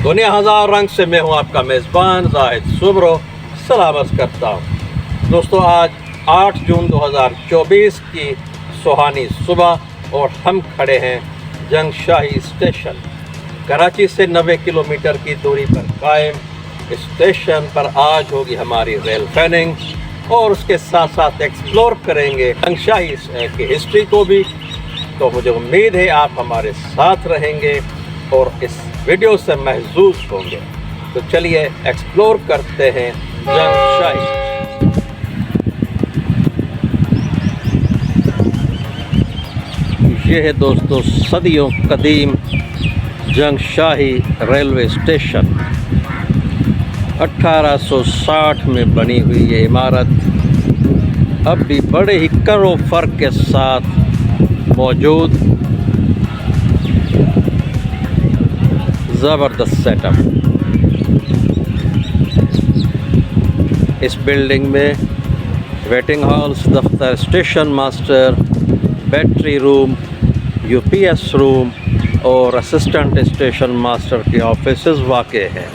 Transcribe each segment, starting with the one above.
दुनिया हजार रंग से मैं हूं आपका मेज़बान जाहिद सुब्रो सलामत करता हूं। दोस्तों, आज 8 जून 2024 की सुहानी सुबह और हम खड़े हैं जंगशाही स्टेशन। कराची से 90 किलोमीटर की दूरी पर कायम स्टेशन पर आज होगी हमारी रेल फैनिंग और उसके साथ साथ एक्सप्लोर करेंगे जंगशाही की हिस्ट्री को भी। तो मुझे उम्मीद है आप हमारे साथ रहेंगे और इस वीडियो से महसूस होंगे। तो चलिए एक्सप्लोर करते हैं जंगशाही। ये है दोस्तों सदियों कदीम जंगशाही रेलवे स्टेशन। 1860 में बनी हुई ये इमारत अब भी बड़े ही करो फर्क के साथ मौजूद। ज़बरदस्त सेटअप। इस बिल्डिंग में वेटिंग हॉल्स, दफ्तर, station master, battery room, UPS room और असिस्टेंट स्टेशन मास्टर के ऑफिसेज वाक़ हैं।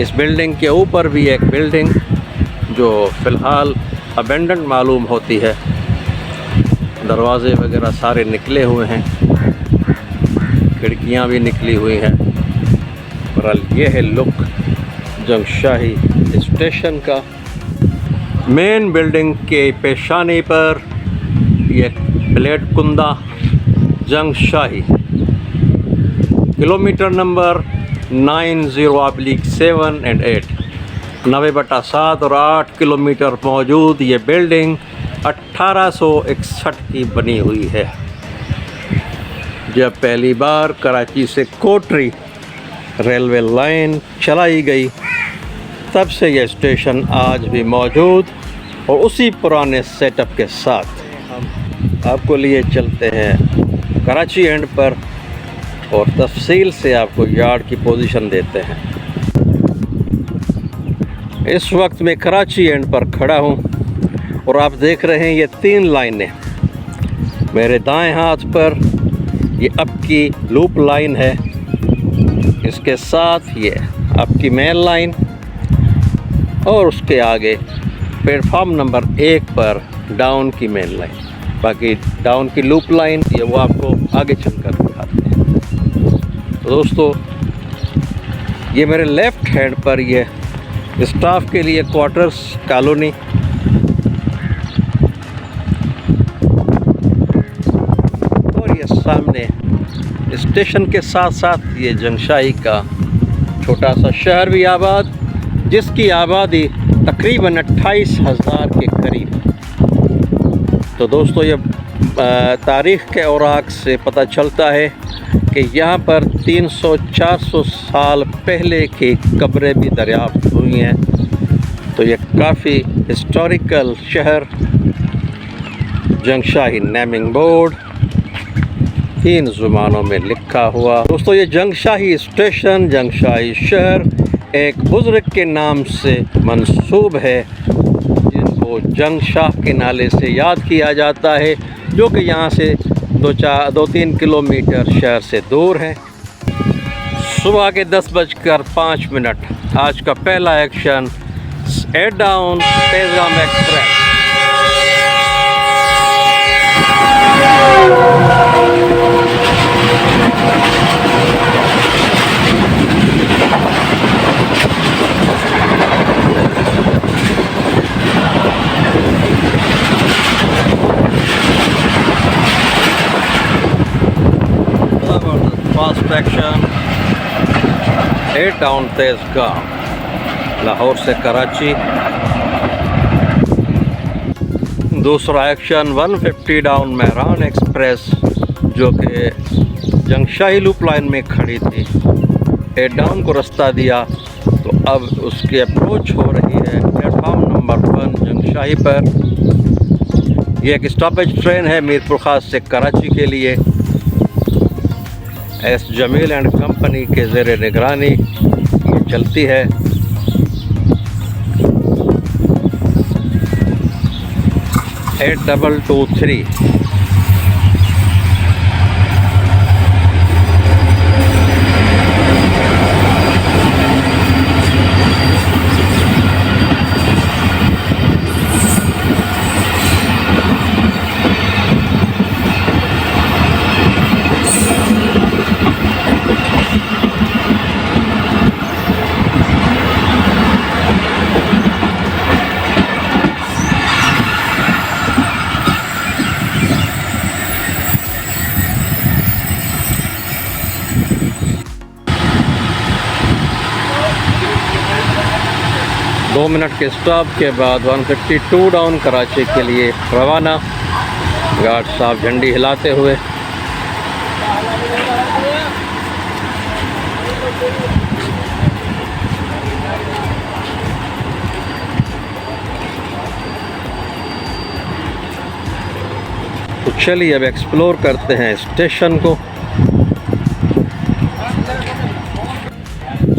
इस बिल्डिंग के ऊपर भी एक बिल्डिंग जो फ़िलहाल अबेंडन मालूम होती है। दरवाजे वगैरह सारे निकले हुए हैं, खिड़कियां भी निकली हुई हैं। बहरहाल ये है लुक जंगशाही स्टेशन का। मेन बिल्डिंग के पेशानी पर ये plate Kunda Jungshahi kilometre number 90/7 and 8 90/7 और 8 किलोमीटर मौजूद ये बिल्डिंग 1861 की बनी हुई है। जब पहली बार कराची से कोटरी रेलवे लाइन चलाई गई तब से यह स्टेशन आज भी मौजूद और उसी पुराने सेटअप के साथ हम आपको लिए चलते हैं कराची एंड पर और तफसील से आपको यार्ड की पोजीशन देते हैं। इस वक्त मैं कराची एंड पर खड़ा हूं और आप देख रहे हैं ये 3 लाइनें। मेरे दाएं हाथ पर ये अप की लूप लाइन है, इसके साथ ये अप की मेन लाइन और उसके आगे प्लेटफॉर्म नंबर 1 पर डाउन की मेन लाइन। बाकी डाउन की लूप लाइन ये वो आपको आगे चलकर दिखाते हैं। तो दोस्तों, ये मेरे लेफ़्ट हैंड पर ये स्टाफ के लिए क्वार्टर्स कॉलोनी, सामने स्टेशन के साथ साथ ये जंगशाही का छोटा सा शहर भी आबाद, जिसकी आबादी तकरीबन 28,000 के करीब। तो दोस्तों, ये तारीख़ के औराक से पता चलता है कि यहाँ पर 300-400 साल पहले की कब्रें भी दरियाफ्त हुई हैं। तो ये काफ़ी हिस्टोरिकल शहर। जंगशाही नेमिंग बोर्ड 3 ज़ुबानों में लिखा हुआ। दोस्तों, ये जंगशाही स्टेशन, जंगशाही शहर एक बुज़ुर्ग के नाम से मंसूब है जिनको जंगशाह के नाले से याद किया जाता है, जो कि यहाँ से 2-3 किलोमीटर शहर से दूर है। सुबह के 10:05 आज का पहला एक्शन 8 डाउन पैगाम express. First action 8 down Tezgam Lahore से कराची। दूसरा एक्शन 150 डाउन मेहरान एक्सप्रेस जो कि जंगशाही लूप लाइन में खड़ी थी। 8 डाउन को रास्ता दिया तो अब उसकी अप्रोच हो रही है प्लेटफॉर्म नंबर 1 जंगशाही पर। ये एक स्टॉपेज ट्रेन है मीरपुर खास से कराची के लिए। एस जमील एंड कंपनी के ज़ेरे निगरानी ये चलती है। 8223 8 2 मिनट के स्टॉप के बाद 152 डाउन कराची के लिए रवाना। गार्ड साहब झंडी हिलाते हुए। तो चलिए अब एक्सप्लोर करते हैं स्टेशन को।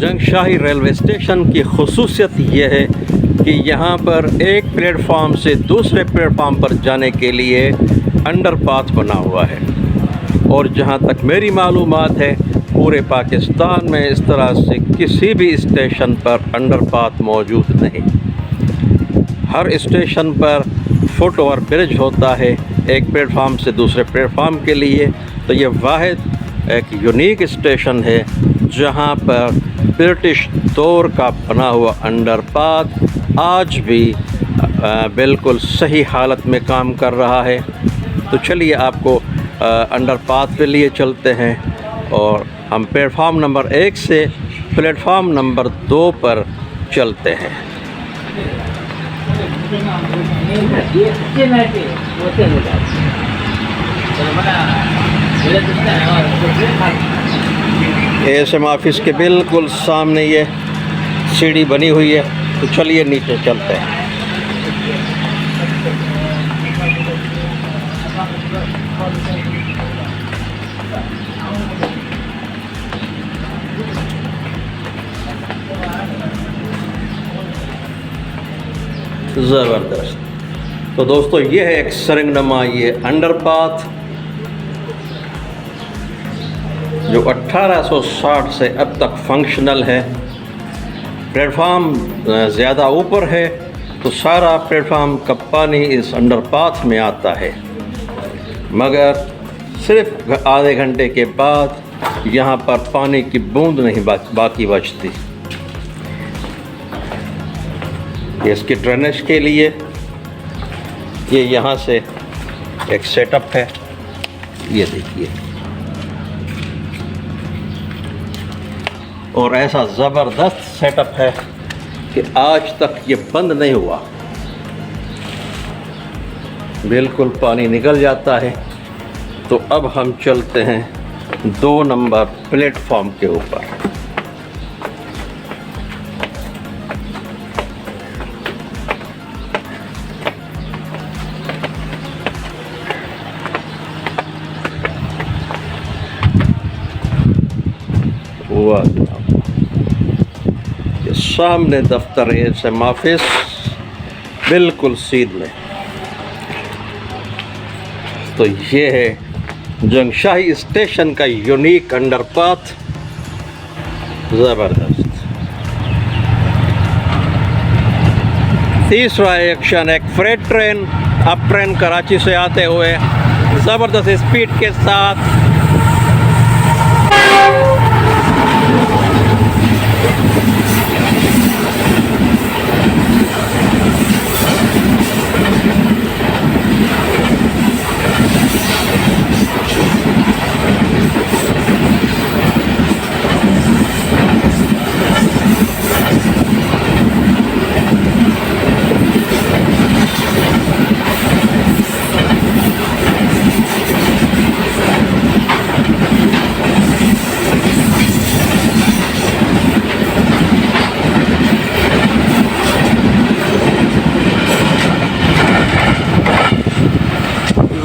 जंगशाही रेलवे स्टेशन की ख़ुसूसियत यह है कि यहाँ पर एक प्लेटफार्म से दूसरे प्लेटफार्म पर जाने के लिए अंडरपाथ बना हुआ है, और जहाँ तक मेरी मालूमात है पूरे पाकिस्तान में इस तरह से किसी भी स्टेशन पर अंडरपाथ मौजूद नहीं। हर स्टेशन पर फुट ओवर ब्रिज होता है एक प्लेटफार्म से दूसरे प्लेटफार्म के लिए। तो ये वाहिद एक यूनिक स्टेशन है जहाँ पर ब्रिटिश दौर का बना हुआ अंडरपाथ आज भी बिल्कुल सही हालत में काम कर रहा है। तो चलिए आपको अंडरपाथ के लिए चलते हैं और हम प्लेटफार्म नंबर 1 से प्लेटफार्म नंबर 2 पर चलते हैं। एएसएम ऑफिस के बिल्कुल सामने ये सीढ़ी बनी हुई है। तो चलिए नीचे चलते हैं। ज़बरदस्त। तो दोस्तों ये है एक सरंगनुमा ये अंडरपाथ जो 1860 से अब तक फंक्शनल है। प्लेटफार्म ज़्यादा ऊपर है तो सारा प्लेटफार्म का पानी इस अंडरपाथ में आता है, मगर सिर्फ आधे घंटे के बाद यहाँ पर पानी की बूंद नहीं बाकी बचती। इसके ड्रेनेज के लिए ये यहाँ से एक सेटअप है, ये देखिए, और ऐसा ज़बरदस्त सेटअप है कि आज तक ये बंद नहीं हुआ। बिल्कुल पानी निकल जाता है। तो अब हम चलते हैं 2 नंबर प्लेटफॉर्म के ऊपर। ये सामने दफ्तर एएसएम ऑफिस बिल्कुल सीध में। तो ये है जंगशाही स्टेशन का यूनिक अंडरपाथ। ज़बरदस्त। तीसरा एक्शन एक freight train, up train Karachi से आते हुए ज़बरदस्त स्पीड के साथ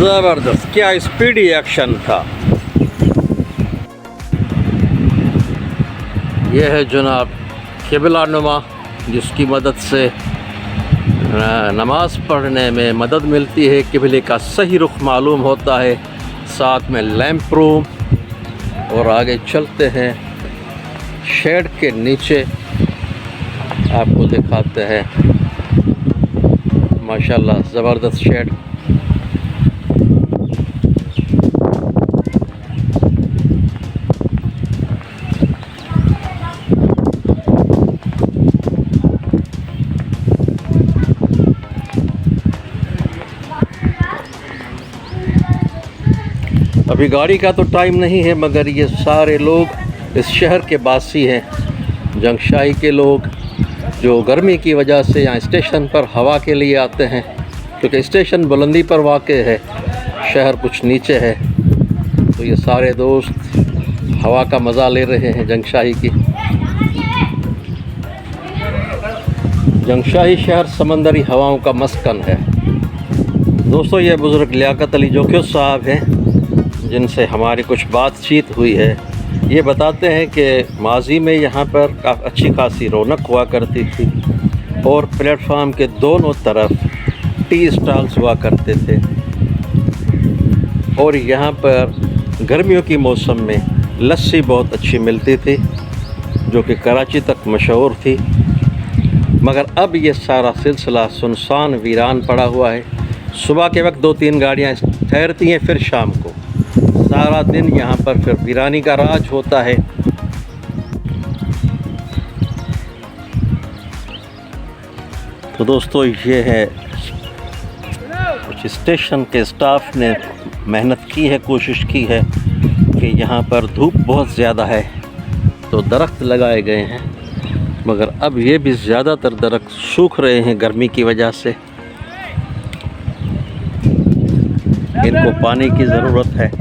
ज़बरदस्त, क्या स्पीडी एक्शन था। यह है जनाब क़िबला नुमा, जिसकी मदद से नमाज़ पढ़ने में मदद मिलती है, क़िबले का सही रुख मालूम होता है। साथ में लैंप रूम, और आगे चलते हैं शेड के नीचे आपको दिखाते हैं। माशाल्लाह ज़बरदस्त शेड। अभी गाड़ी का तो टाइम नहीं है, मगर ये सारे लोग इस शहर के वासी हैं, जंगशाही के लोग। जो गर्मी की वजह से यहाँ स्टेशन पर हवा के लिए आते हैं, क्योंकि स्टेशन बुलंदी पर वाक़ है, शहर कुछ नीचे है। तो ये सारे दोस्त हवा का मज़ा ले रहे हैं जंगशाही की। जंगशाही शहर समंदरी हवाओं का मस्कन है। दोस्तों, ये बुज़ुर्ग लियाकत अली जोखियों साहब हैं, जिनसे हमारी कुछ बातचीत हुई है। ये बताते हैं कि माजी में यहाँ पर अच्छी खासी रौनक हुआ करती थी और प्लेटफार्म के दोनों तरफ टी स्टॉल्स हुआ करते थे, और यहाँ पर गर्मियों की मौसम में लस्सी बहुत अच्छी मिलती थी, जो कि कराची तक मशहूर थी। मगर अब ये सारा सिलसिला सुनसान वीरान पड़ा हुआ है। सुबह के वक्त 2-3 गाड़ियाँ ठहरती हैं, फिर शाम को सारा दिन यहाँ पर फिर वीरानी का राज होता है। तो दोस्तों, ये है कुछ स्टेशन के स्टाफ ने मेहनत की है, कोशिश की है कि यहाँ पर धूप बहुत ज़्यादा है तो दरख्त लगाए गए हैं, मगर अब ये भी ज़्यादातर दरख्त सूख रहे हैं गर्मी की वजह से। इनको पानी की ज़रूरत है।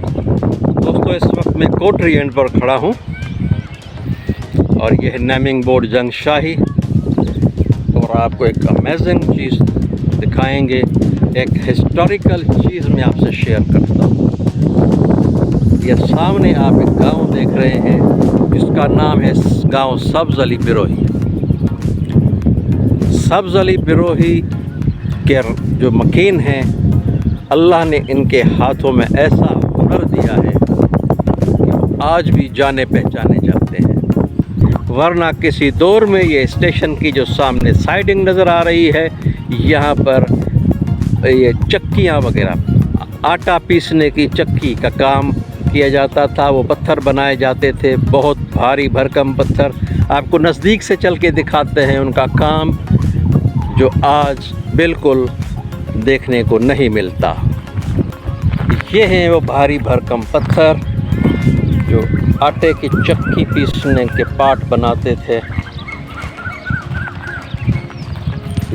दोस्तों, इस वक्त मैं कोटरी एंड पर खड़ा हूँ और यह है नेमिंग बोर्ड जंगशाही, और आपको एक अमेजिंग चीज़ दिखाएंगे। एक हिस्टोरिकल चीज़ मैं आपसे शेयर करता हूँ। यह सामने आप एक गांव देख रहे हैं, जिसका नाम है गांव सब्ज़ अली बिरोही। सब्ज़ अली बिरोही के जो मकीन हैं, अल्लाह ने इनके हाथों में ऐसा हुनर दिया है कि आज भी जाने पहचाने जाते हैं। वरना किसी दौर में ये स्टेशन की जो सामने साइडिंग नज़र आ रही है, यहाँ पर ये चक्कियाँ वगैरह, आटा पीसने की चक्की का काम किया जाता था। वो पत्थर बनाए जाते थे, बहुत भारी भरकम पत्थर। आपको नज़दीक से चल के दिखाते हैं उनका काम, जो आज बिल्कुल देखने को नहीं मिलता। ये हैं वो भारी भरकम पत्थर जो आटे की चक्की पीसने के पार्ट बनाते थे।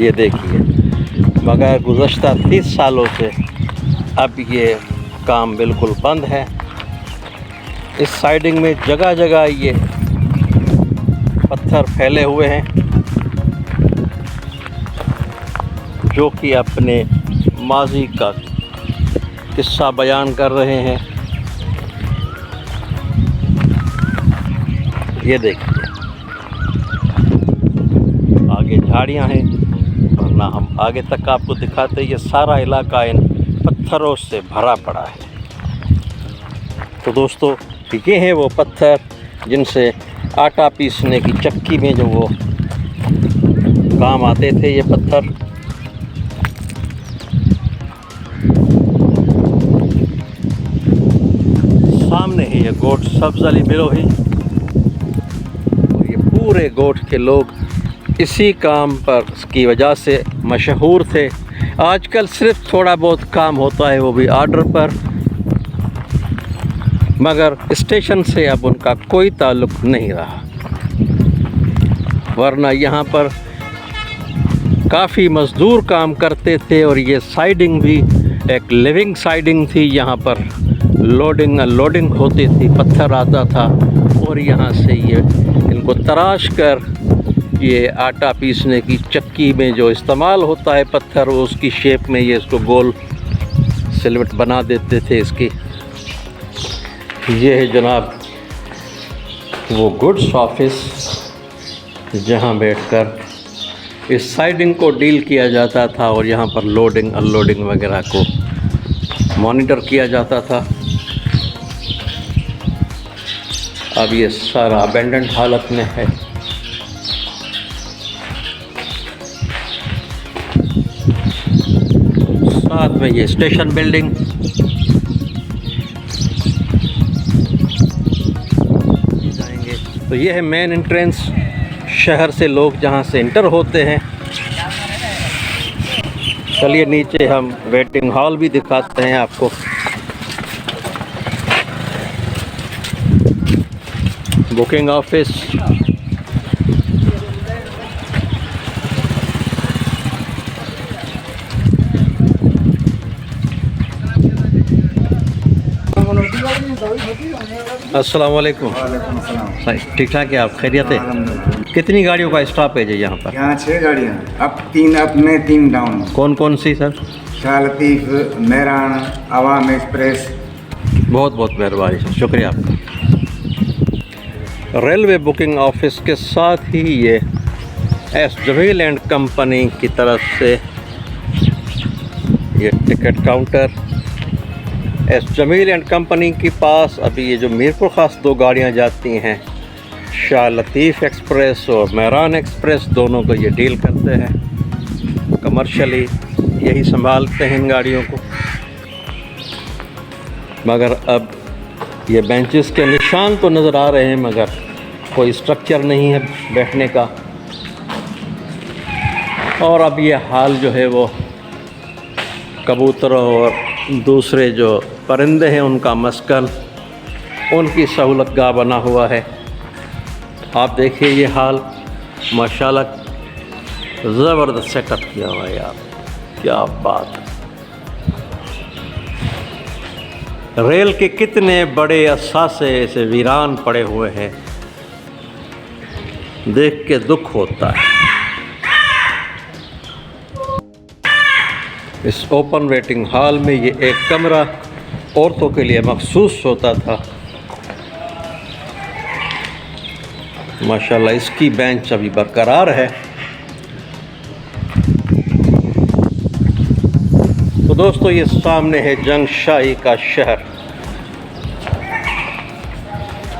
ये देखिए, मगर गुज़श्ता 30 सालों से अब ये काम बिल्कुल बंद है। इस साइडिंग में जगह जगह ये पत्थर फैले हुए हैं, जो कि अपने माजी का किस्सा बयान कर रहे हैं। ये देखिए, आगे झाड़ियां हैं, वरना हम आगे तक आपको दिखाते। ये सारा इलाका इन पत्थरों से भरा पड़ा है। तो दोस्तों, ये हैं वो पत्थर जिनसे आटा पीसने की चक्की में जो वो काम आते थे। ये पत्थर सामने ही ये गोट सब्ज़ अली बिरोही, और ये पूरे गोट के लोग इसी काम पर की वजह से मशहूर थे। आजकल सिर्फ थोड़ा बहुत काम होता है, वो भी आर्डर पर, मगर स्टेशन से अब उनका कोई ताल्लुक़ नहीं रहा। वरना यहाँ पर काफ़ी मज़दूर काम करते थे, और ये साइडिंग भी एक लिविंग साइडिंग थी। यहाँ पर लोडिंग अनलोडिंग होती थी, पत्थर आता था और यहाँ से ये इनको तराश कर ये आटा पीसने की चक्की में जो इस्तेमाल होता है पत्थर, उसकी शेप में ये इसको गोल सिलवट बना देते थे इसकी। ये है जनाब वो गुड्स ऑफिस, जहाँ बैठकर इस साइडिंग को डील किया जाता था और यहाँ पर लोडिंग अनलोडिंग वगैरह को मॉनिटर किया जाता था। अब ये सारा अबेंडेंट हालत में है। साथ में ये स्टेशन बिल्डिंग, जाएंगे तो ये है मेन एंट्रेंस, शहर से लोग जहाँ से इंटर होते हैं। चलिए नीचे हम वेटिंग हॉल भी दिखाते हैं आपको। बुकिंग ऑफिस, अस्सलाम वालेकुम। सही ठीक ठाक है, आप खैरियत है? कितनी गाड़ियों का स्टॉपेज है यहाँ पर? यहाँ 6 गाड़ियाँ, अब 3 अप में 3 डाउन। कौन कौन सी सर? शाह लतीफ़, मेहरान, आवाम एक्सप्रेस। बहुत बहुत मेहरबानी सर, शुक्रिया आपका। रेलवे बुकिंग ऑफिस के साथ ही ये एस जमील एंड कंपनी की तरफ से ये ticket counter S Jamil and company के पास अभी ये जो मीरपुर खास 2 गाड़ियाँ जाती हैं, शाह लतीफ़ एक्सप्रेस और मेहरान एक्सप्रेस, दोनों को ये डील करते हैं। कमर्शियली यही संभालते हैं इन गाड़ियों को। मगर अब ये बेंचेस के निशान तो नज़र आ रहे हैं, मगर कोई स्ट्रक्चर नहीं है बैठने का। और अब ये हाल जो है वो कबूतरों और दूसरे जो परिंदे हैं उनका मस्कन, उनकी सहूलत गाह बना हुआ है। आप देखिए ये हाल, माशाल्लाह ज़बरदस्त सेटअप किया हुआ है यार, क्या बात है। रेल के कितने बड़े असासे ऐसे वीरान पड़े हुए हैं, देख के दुख होता है। इस ओपन वेटिंग हॉल में ये एक कमरा औरतों के लिए मखसूस होता था। माशाल्लाह इसकी बेंच अभी बरकरार है। तो दोस्तों ये सामने है जंगशाही का शहर,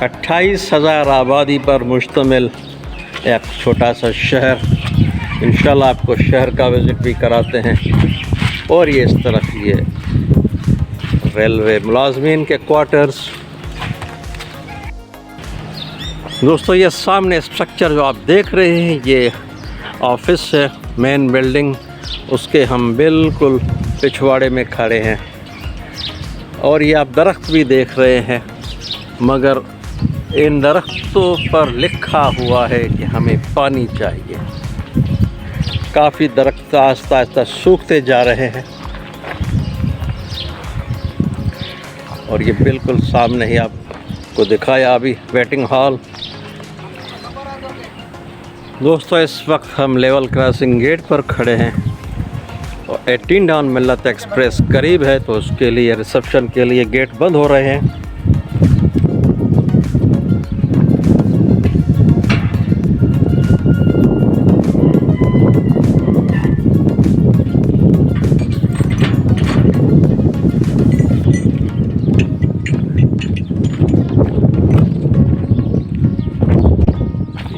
28,000 आबादी पर मुश्तमिल एक छोटा सा शहर। इंशाल्लाह आपको शहर का विज़िट भी कराते हैं। और ये इस तरफ ये रेलवे मुलाजमीन के क्वार्टर्स। दोस्तों ये सामने स्ट्रक्चर जो आप देख रहे हैं ये ऑफिस है, मेन बिल्डिंग, उसके हम बिल्कुल पिछवाड़े में खड़े हैं। और ये आप दरख्त भी देख रहे हैं, मगर इन दरख्तों पर लिखा हुआ है कि हमें पानी चाहिए। काफ़ी दरख्त आस्ता आस्ता सूखते जा रहे हैं। और ये बिल्कुल सामने ही आपको दिखाया अभी वेटिंग हॉल। दोस्तों इस वक्त हम लेवल क्रॉसिंग गेट पर खड़े हैं और 18 डाउन मिल्लत एक्सप्रेस करीब है, तो उसके लिए रिसेप्शन के लिए गेट बंद हो रहे हैं।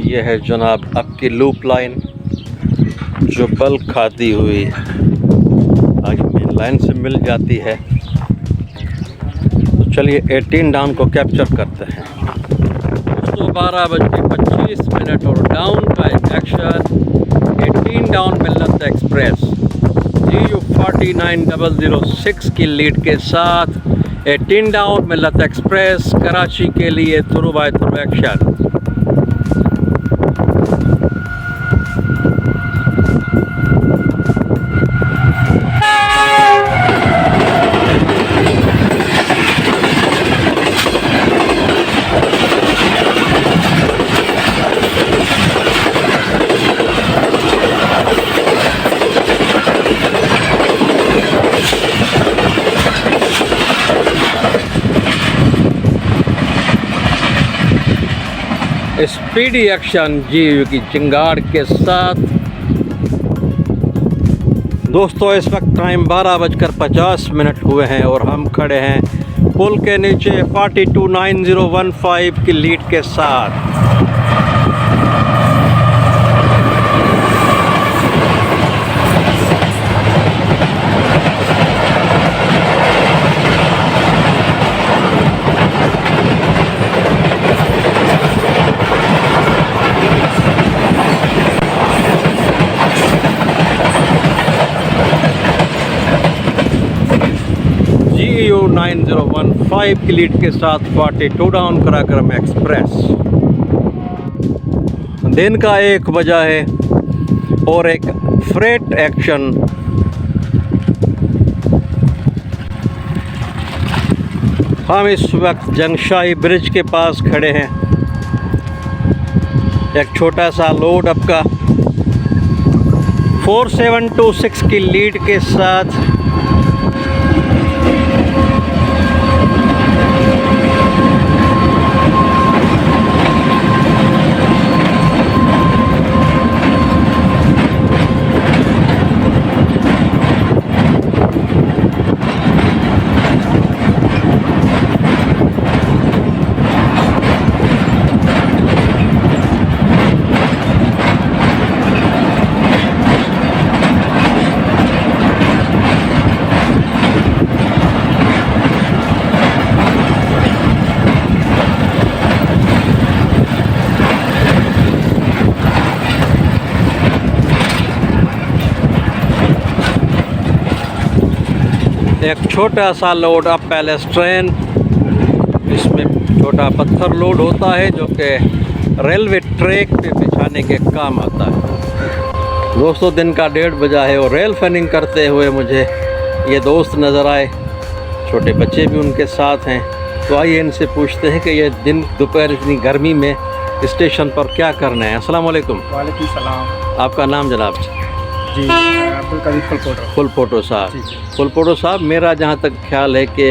यह है जनाब आपकी लूप लाइन जो बल्क खाती हुई आगे मेन लाइन से मिल जाती है। तो चलिए 18 डाउन को कैप्चर करते हैं। दोस्तों 12:25 और डाउन का एक्शन 18 डाउन मिल्लत एक्सप्रेस GU 49006 की लीड के साथ 18 डाउन मिल्लत एक्सप्रेस कराची के लिए through by through action. Speedy action GU की चिंगाड़ के साथ। दोस्तों इस वक्त टाइम 12:50 हुए हैं और हम खड़े हैं पुल के नीचे 429015 की लीड के साथ। GU 9015 की लीड के साथ 42 डाउन कराक्रम एक्सप्रेस। दिन का 1 बजा है और एक फ्रेट एक्शन हम इस वक्त जंगशाही ब्रिज के पास खड़े हैं। एक छोटा सा लोड आपका 4726 की लीड के साथ एक छोटा सा लोड अप पैलेस ट्रेन, इसमें छोटा पत्थर लोड होता है जो कि रेलवे ट्रैक पे बिछाने के काम आता है। दोस्तों दिन का 1:30 बजा है और रेल फनिंग करते हुए मुझे ये दोस्त नज़र आए, छोटे बच्चे भी उनके साथ हैं। तो आइए इनसे पूछते हैं कि ये दिन दोपहर इतनी गर्मी में स्टेशन पर क्या करना है। अस्सलाम वालेकुम। वालेकुम सलाम। आपका नाम जनाब? जी अब्दुल करीम फुलपोटो। फुलपोटो साहब। जी। फुलपोटो साहब, मेरा जहाँ तक ख्याल है कि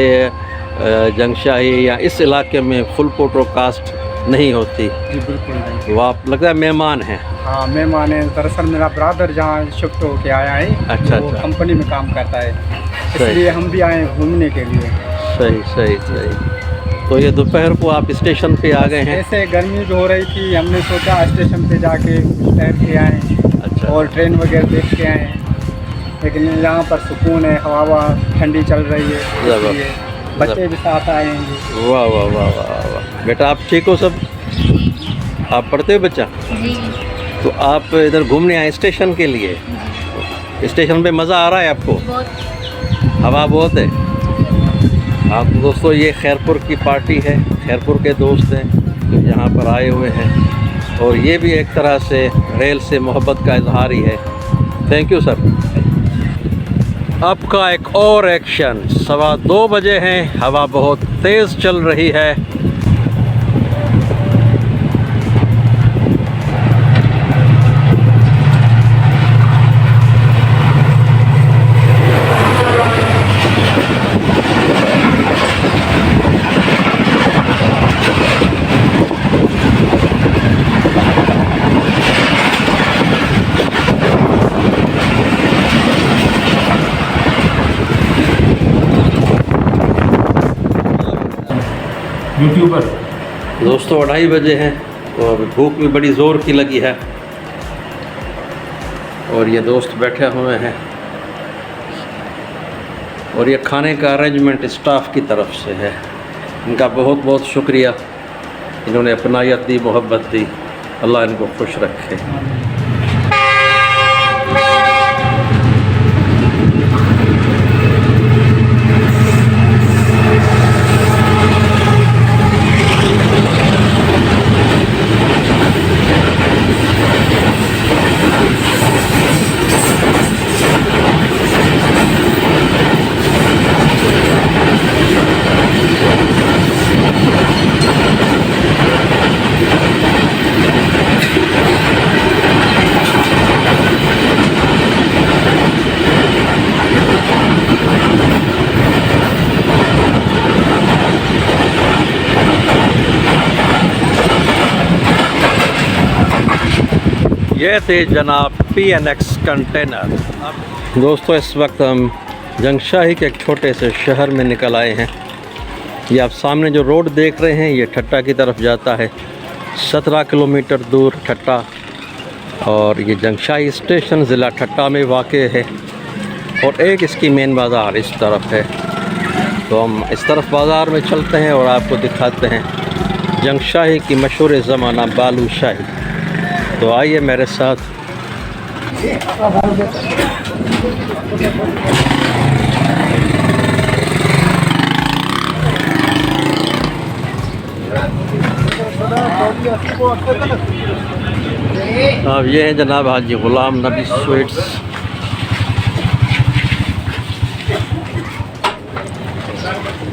जंगशाही या इस इलाके में फुलपोटो कास्ट नहीं होती। जी बिल्कुल नहीं। वो आप लगता है मेहमान हैं। हाँ मेहमान है। दरअसल मेरा ब्रदर जहाँ शिफ्ट होके आया है, अच्छा, वो अच्छा। कंपनी में काम करता है, सही। इसलिए हम भी आए घूमने के लिए। सही सही सही। तो ये दोपहर को आप स्टेशन पे आ गए हैं? ऐसे गर्मी भी हो रही थी, हमने सोचा स्टेशन पे जाके ठहर के आए अच्छा। और ट्रेन वगैरह देख के आए, लेकिन यहाँ पर सुकून है, हवा ठंडी चल रही है, इसलिए बच्चे भी साथ आए हैं। वाह वाह वाह वाह वाह। बेटा आप ठीक हो सब? आप पढ़ते हो बच्चा? जी। तो आप इधर घूमने आए स्टेशन के लिए? स्टेशन पे मज़ा आ रहा है आपको? बहुत। हवा बहुत है। आप दोस्तों ये खैरपुर की पार्टी है, खैरपुर के दोस्त हैं जो यहाँ पर आए हुए हैं और ये भी एक तरह से रेल से मोहब्बत का इजहार ही है। Thank you sir. अब का एक और एक्शन, 2:15 बजे हैं, हवा बहुत तेज़ चल रही है। यूट्यूबर। दोस्तों 2:30 बजे हैं और भूख भी बड़ी ज़ोर की लगी है और ये दोस्त बैठे हुए हैं और ये खाने का अरेंजमेंट स्टाफ की तरफ से है। इनका बहुत बहुत शुक्रिया, इन्होंने अपनायत दी, मोहब्बत दी। अल्लाह इनको खुश रखे। ये थे जनाब PNX कंटेनर। दोस्तों इस वक्त हम जंगशाही के एक छोटे से शहर में निकल आए हैं। ये आप सामने जो रोड देख रहे हैं ये ठट्टा की तरफ जाता है, 17 किलोमीटर दूर ठट्टा, और ये जंगशाही स्टेशन ज़िला ठट्टा में वाक़ है और एक इसकी मेन बाज़ार इस तरफ है। तो हम इस तरफ बाज़ार में चलते हैं और आपको दिखाते हैं जंगशाही की मशहूर ज़माना बालूशाही। तो आइए मेरे साथ। अब ये हैं जनाब हाजी ग़ुलाम नबी स्वीट्स।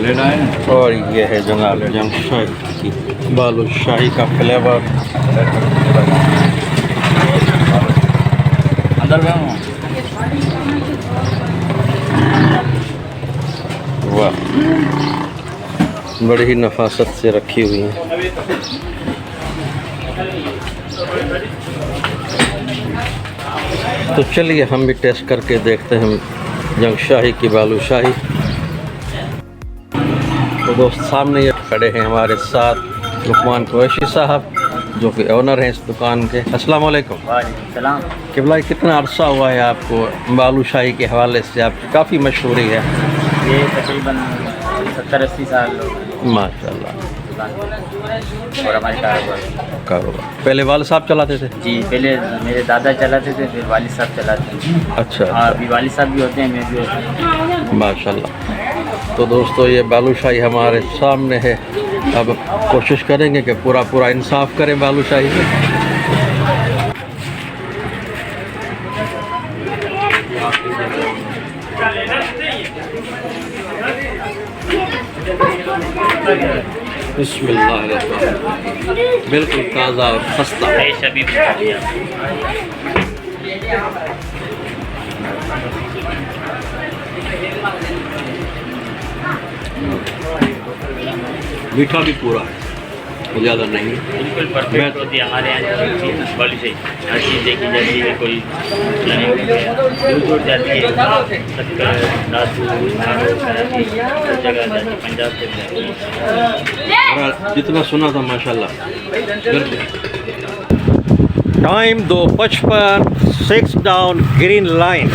और ये है जनाब जंगशाही की बालूशाही का फ्लेवर। वाह, बड़ी ही नफासत से रखी हुई है। तो चलिए हम भी टेस्ट करके देखते हैं जंगशाही की बालूशाही। तो दोस्त सामने ये खड़े हैं हमारे साथ लुकमान कुरैशी साहब, जो कि ओनर हैं इस दुकान के। अस्सलाम वालेकुम। वालेकुम सलाम। कि भाई कितना अरसा हुआ है आपको बालूशाही के हवाले से? आपकी काफ़ी मशहूरी है। ये तकरीबन 70-80 साल माशाल्लाह। और हमारे कारोबार पहले वाले साहब चलाते थे? जी, पहले मेरे दादा चलाते थे, फिर वालिद साहब चलाते थे। अच्छा, अभी वालिद साहब भी होते हैं, मैं भी होता हूँ। माशाल्लाह। तो दोस्तों ये बालूशाही हमारे सामने है। अब कोशिश करेंगे कि पूरा इंसाफ करें बालूशाही में। बिस्मिल्लाहिर्रहमानिर्रहीम। बिल्कुल ताज़ा और खस्ता। मीठा भी पूरा है, ज़्यादा नहीं है। बिल्कुल परफेक्ट होती है हमारे यहाँ हर चीज़ वाली से हर चीज़ देखी जाती है। कोई दूध उड़ जाती है, जगह जाती है, पंजाब से भी जाती है। और जितना सुना था माशाल्लाह। Time 2:55, 6 down green line.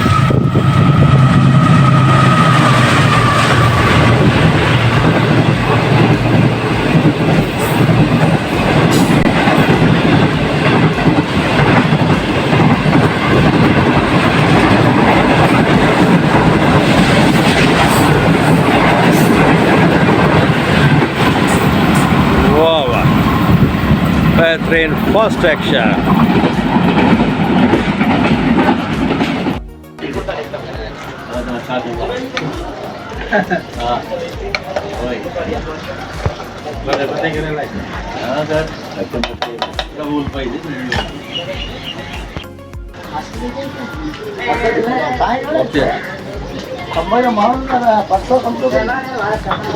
बेहतरीन फर्स्ट एक्शन।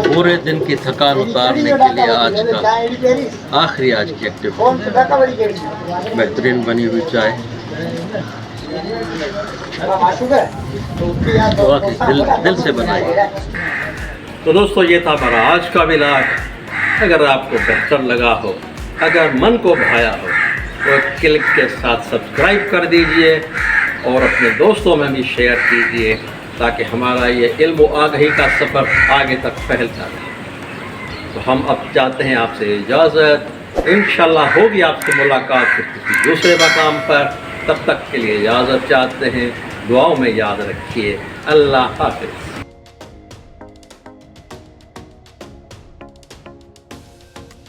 पूरे दिन की थकान उतारने के लिए आज का आखिरी की एक्टिविटी बेहतरीन बनी हुई चाय। दिल से बनाई। तो दोस्तों ये था हमारा आज का व्लॉग। अगर आपको बेहतर लगा हो, अगर मन को भाया हो, तो क्लिक के साथ सब्सक्राइब कर दीजिए और अपने दोस्तों में भी शेयर कीजिए, ताकि हमारा ये इल्म व आगाही का सफ़र आगे तक फैलता रहे। तो हम अब चाहते हैं आपसे इजाज़त। इंशाल्लाह होगी आपसे मुलाकात किसी दूसरे मकाम पर। तब तक के लिए इजाज़त चाहते हैं। दुआओं में याद रखिए। अल्लाह हाफ़िज़।